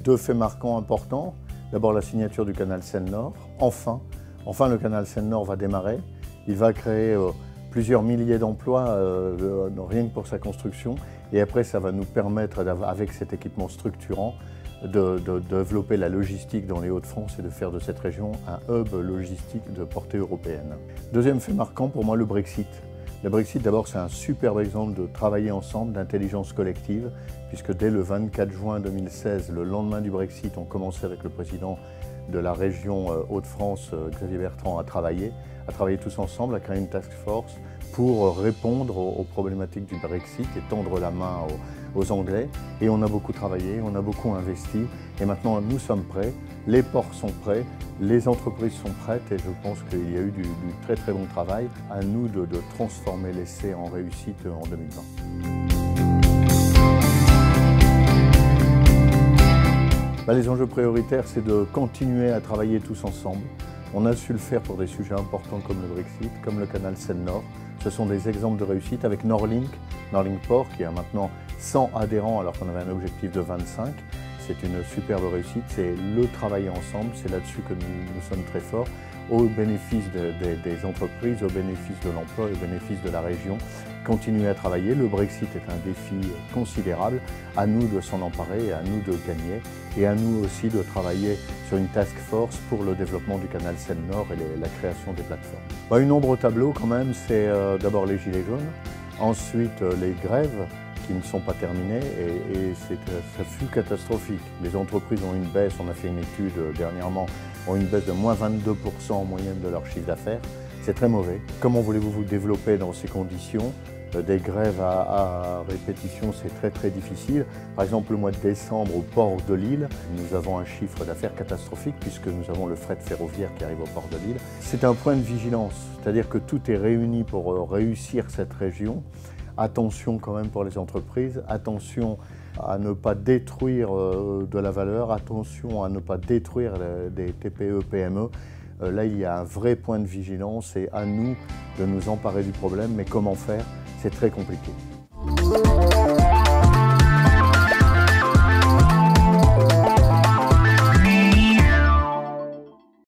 Deux faits marquants importants. D'abord la signature du canal Seine-Nord. Enfin, le canal Seine-Nord va démarrer. Il va créer plusieurs milliers d'emplois rien que pour sa construction. Et après, ça va nous permettre, avec cet équipement structurant, de développer la logistique dans les Hauts-de-France et de faire de cette région un hub logistique de portée européenne. Deuxième fait marquant pour moi, le Brexit. Le Brexit, d'abord, c'est un superbe exemple de travailler ensemble, d'intelligence collective, puisque dès le 24 juin 2016, le lendemain du Brexit, on commençait avec le président de la région Hauts-de-France, Xavier Bertrand, à travailler tous ensemble, à créer une task force pour répondre aux problématiques du Brexit et tendre la main aux Anglais. Et on a beaucoup travaillé, on a beaucoup investi et maintenant nous sommes prêts, les ports sont prêts, les entreprises sont prêtes et je pense qu'il y a eu du très très bon travail. À nous de transformer l'essai en réussite en 2020. Les enjeux prioritaires, c'est de continuer à travailler tous ensemble. On a su le faire pour des sujets importants comme le Brexit, comme le canal Seine-Nord. Ce sont des exemples de réussite avec Norlink Port qui a maintenant 100 adhérents alors qu'on avait un objectif de 25. C'est une superbe réussite, c'est le travailler ensemble, c'est là-dessus que nous sommes très forts, au bénéfice des entreprises, au bénéfice de l'emploi, au bénéfice de la région. Continuer à travailler, le Brexit est un défi considérable, à nous de s'en emparer, à nous de gagner et à nous aussi de travailler sur une task force pour le développement du canal Seine-Nord et la création des plateformes. Une ombre au tableau quand même, c'est d'abord les gilets jaunes, ensuite les grèves qui ne sont pas terminées et ça fut catastrophique. Les entreprises ont une baisse, on a fait une étude dernièrement, ont une baisse de moins 22% en moyenne de leur chiffre d'affaires. C'est très mauvais. Comment voulez-vous vous développer dans ces conditions? Des grèves à répétition, c'est très très difficile. Par exemple, le mois de décembre, au port de Lille, nous avons un chiffre d'affaires catastrophique puisque nous avons le fret ferroviaire qui arrive au port de Lille. C'est un point de vigilance, c'est-à-dire que tout est réuni pour réussir cette région. Attention quand même pour les entreprises, attention à ne pas détruire de la valeur, attention à ne pas détruire des TPE, PME. Là, il y a un vrai point de vigilance et à nous de nous emparer du problème, mais comment faire? C'est très compliqué.